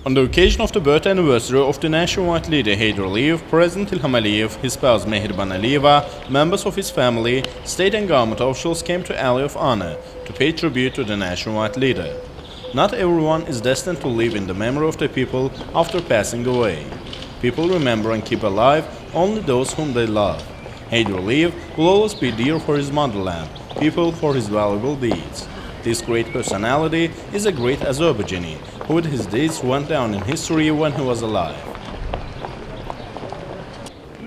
On the occasion of the birth anniversary of the nationwide leader Heydar Aliyev, President Ilham Aliyev, his spouse Mehriban Aliyeva, members of his family, state and government officials came to Alley of Honor to pay tribute to the nationwide leader. Not everyone is destined to live in the memory of the people after passing away. People remember and keep alive only those whom they love. Heydar Aliyev will always be dear for his motherland, people for his valuable deeds. This great personality is a great Azerbaijani, who with his deeds went down in history when he was alive.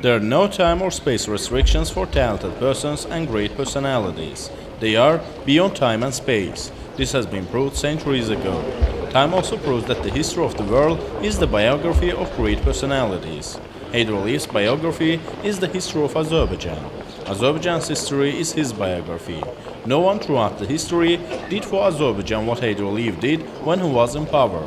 There are no time or space restrictions for talented persons and great personalities. They are beyond time and space. This has been proved centuries ago. Time also proves that the history of the world is the biography of great personalities. Heydar Aliyev's biography is the history of Azerbaijan. Azerbaijan's history is his biography. No one throughout the history did for Azerbaijan what Heydar Aliyev did when he was in power.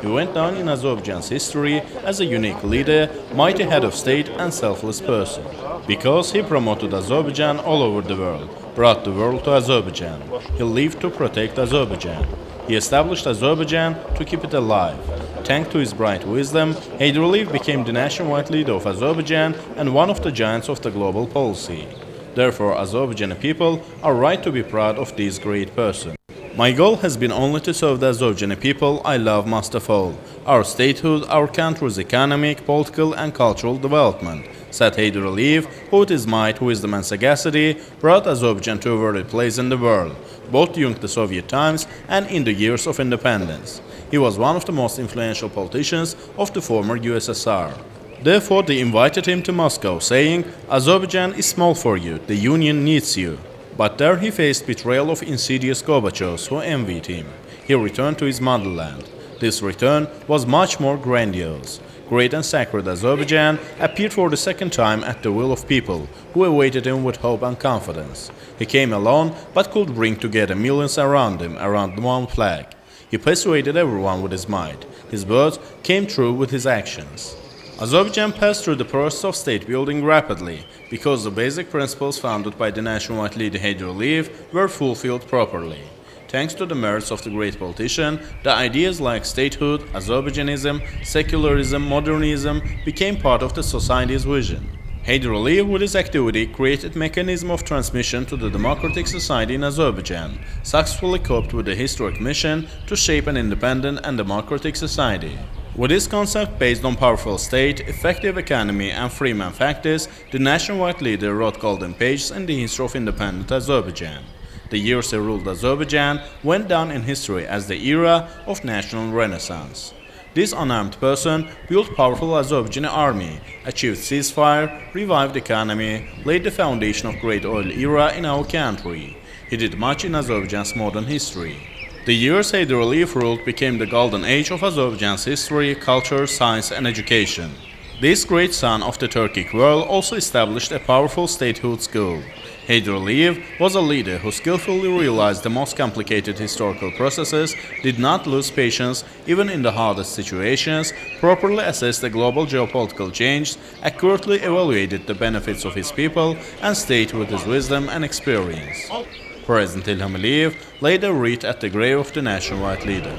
He went down in Azerbaijan's history as a unique leader, mighty head of state and selfless person. Because he promoted Azerbaijan all over the world, brought the world to Azerbaijan. He lived to protect Azerbaijan. He established Azerbaijan to keep it alive. Thanks to his bright wisdom, Heydar Aliyev became the nationwide leader of Azerbaijan and one of the giants of the global policy. Therefore, Azerbaijani people are right to be proud of this great person. My goal has been only to serve the Azerbaijani people I love most of all, our statehood, our country's economic, political and cultural development, said Heydar Aliyev, who with his might, wisdom and sagacity brought Azerbaijan to a worthy place in the world, both during the Soviet times and in the years of independence. He was one of the most influential politicians of the former USSR. Therefore, they invited him to Moscow, saying, "Azerbaijan is small for you, the Union needs you." But there he faced betrayal of insidious Gorbachevs who envied him. He returned to his motherland. This return was much more grandiose. Great and sacred Azerbaijan appeared for the second time at the will of people who awaited him with hope and confidence. He came alone but could bring together millions around him, around one flag. He persuaded everyone with his might. His words came true with his actions. Azerbaijan passed through the process of state building rapidly because the basic principles founded by the nationwide leader Heydar Aliyev were fulfilled properly. Thanks to the merits of the great politician, the ideas like statehood, Azerbaijanism, secularism, modernism became part of the society's vision. Heydar Aliyev, with his activity, created a mechanism of transmission to the democratic society in Azerbaijan, successfully coped with the historic mission to shape an independent and democratic society. With this concept based on powerful state, effective economy and free man factors, the nationwide leader wrote golden pages in the history of independent Azerbaijan. The years he ruled Azerbaijan went down in history as the era of national renaissance. This unarmed person built powerful Azerbaijani army, achieved ceasefire, revived economy, laid the foundation of great oil era in our country. He did much in Azerbaijan's modern history. The years Heydar Aliyev ruled became the golden age of Azerbaijan's history, culture, science and education. This great son of the Turkic world also established a powerful statehood school. Heydar Aliyev was a leader who skillfully realized the most complicated historical processes, did not lose patience even in the hardest situations, properly assessed the global geopolitical change, accurately evaluated the benefits of his people, and stayed with his wisdom and experience. President Ilham Aliyev laid a wreath at the grave of the nationwide leader.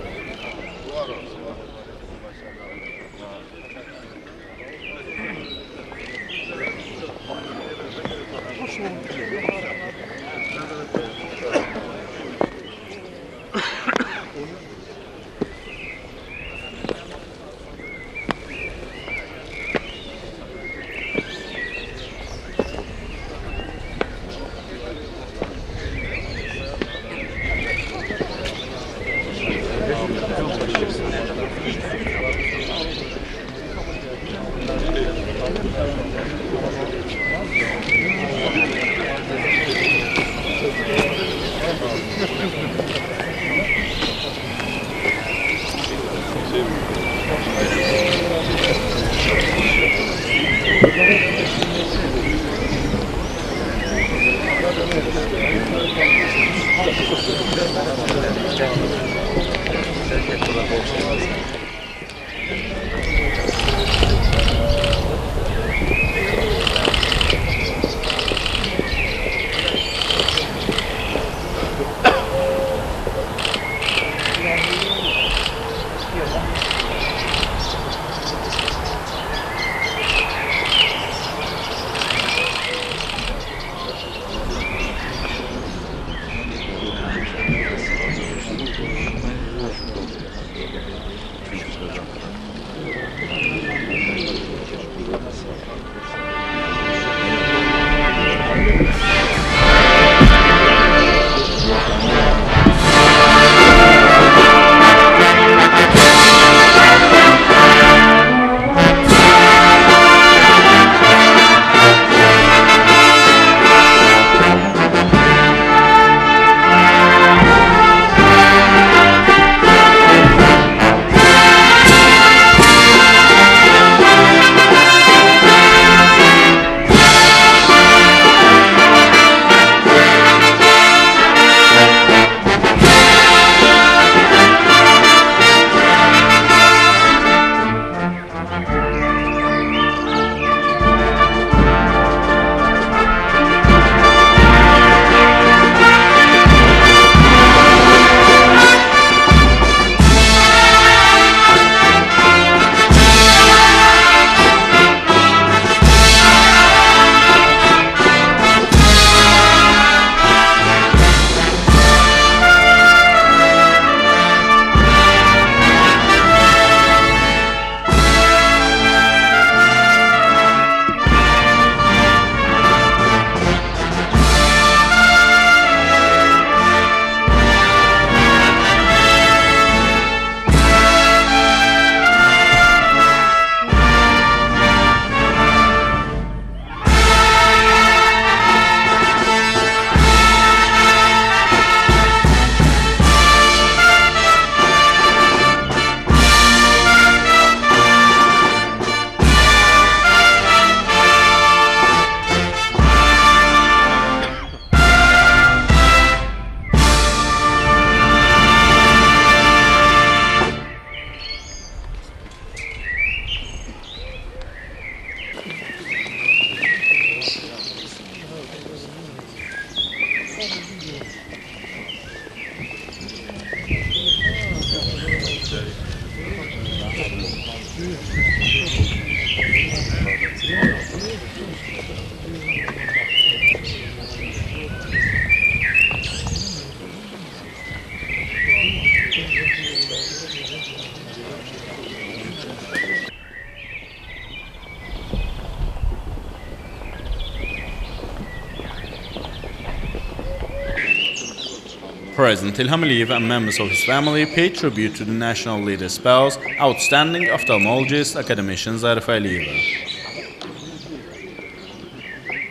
President Ilham Aliyev and members of his family paid tribute to the national leader's spouse, outstanding ophthalmologist academician Zarif Aliyeva.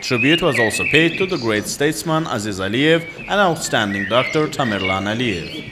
Tribute was also paid to the great statesman Aziz Aliyev and outstanding doctor Tamerlan Aliyev.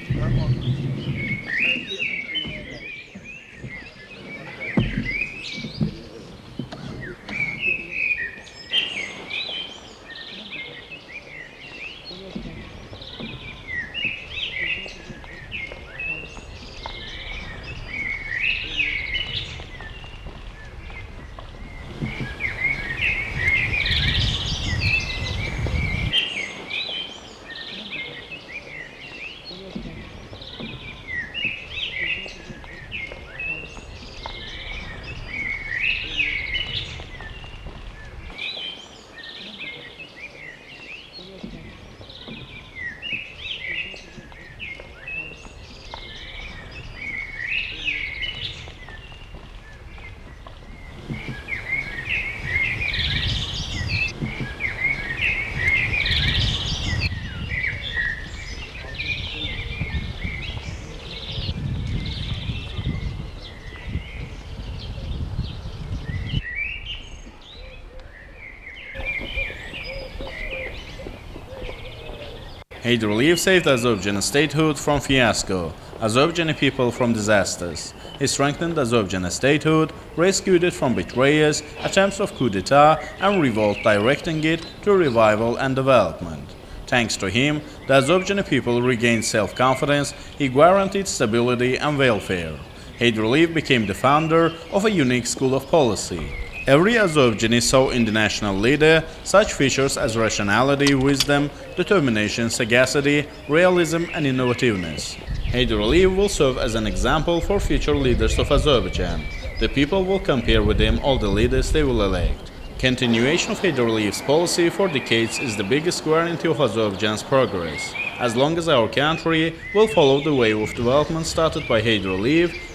Heydar Aliyev saved Azerbaijani statehood from fiasco, Azerbaijani people from disasters. He strengthened Azerbaijani statehood, rescued it from betrayers, attempts of coup d'etat and revolt, directing it to revival and development. Thanks to him, the Azerbaijani people regained self-confidence, he guaranteed stability and welfare. Heydar Aliyev became the founder of a unique school of policy. Every Azerbaijani saw in the national leader such features as rationality, wisdom, determination, sagacity, realism and innovativeness. Heydar Aliyev will serve as an example for future leaders of Azerbaijan. The people will compare with him all the leaders they will elect. Continuation of Heydar Aliyev's policy for decades is the biggest guarantee of Azerbaijan's progress. As long as our country will follow the way of development started by Heydar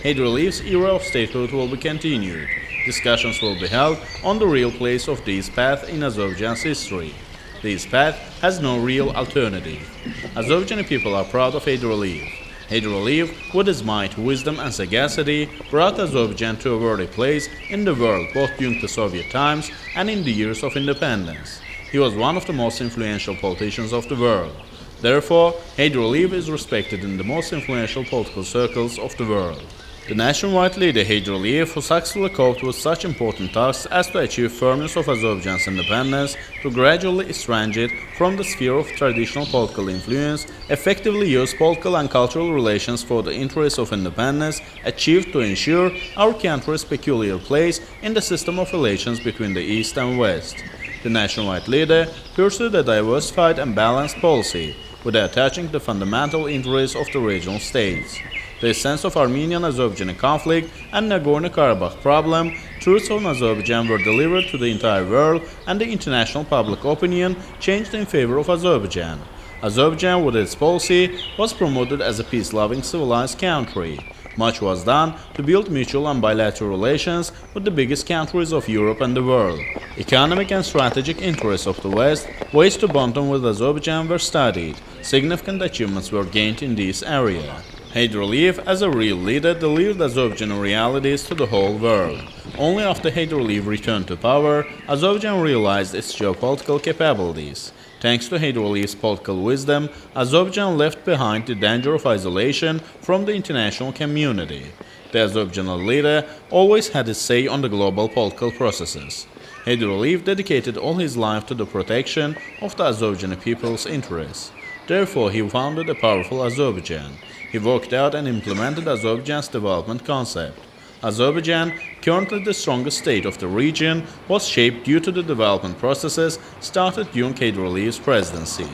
Aliyev's era of statehood will be continued. Discussions will be held on the real place of this path in Azerbaijan's history. This path has no real alternative. Azerbaijani people are proud of Heydar Aliyev. Heydar Aliyev, with his might, wisdom and sagacity, brought Azerbaijan to a worthy place in the world both during the Soviet times and in the years of independence. He was one of the most influential politicians of the world. Therefore, Heydar Aliyev is respected in the most influential political circles of the world. The nationwide leader Heydar Aliyev, who successfully coped with such important tasks as to achieve firmness of Azerbaijan's independence, to gradually estrange it from the sphere of traditional political influence, effectively used political and cultural relations for the interests of independence, achieved to ensure our country's peculiar place in the system of relations between the East and West. The nationwide leader pursued a diversified and balanced policy, without touching the fundamental interests of the regional states. The essence of Armenian-Azerbaijani conflict and Nagorno-Karabakh problem, truths on Azerbaijan were delivered to the entire world and the international public opinion changed in favor of Azerbaijan. Azerbaijan, with its policy, was promoted as a peace-loving civilized country. Much was done to build mutual and bilateral relations with the biggest countries of Europe and the world. Economic and strategic interests of the West, ways to bond with Azerbaijan were studied. Significant achievements were gained in this area. Heydar Aliyev, as a real leader, delivered Azerbaijani realities to the whole world. Only after Heydar Aliyev returned to power, Azerbaijan realized its geopolitical capabilities. Thanks to Heydar Aliyev's political wisdom, Azerbaijan left behind the danger of isolation from the international community. The Azerbaijani leader always had his say on the global political processes. Heydar Aliyev dedicated all his life to the protection of the Azerbaijani people's interests. Therefore, he founded a powerful Azerbaijan. He worked out and implemented Azerbaijan's development concept. Azerbaijan, currently the strongest state of the region, was shaped due to the development processes started during Heydar Aliyev's presidency.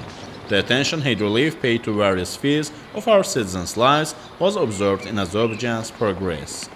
The attention Heydar Aliyev paid to various spheres of our citizens' lives was observed in Azerbaijan's progress.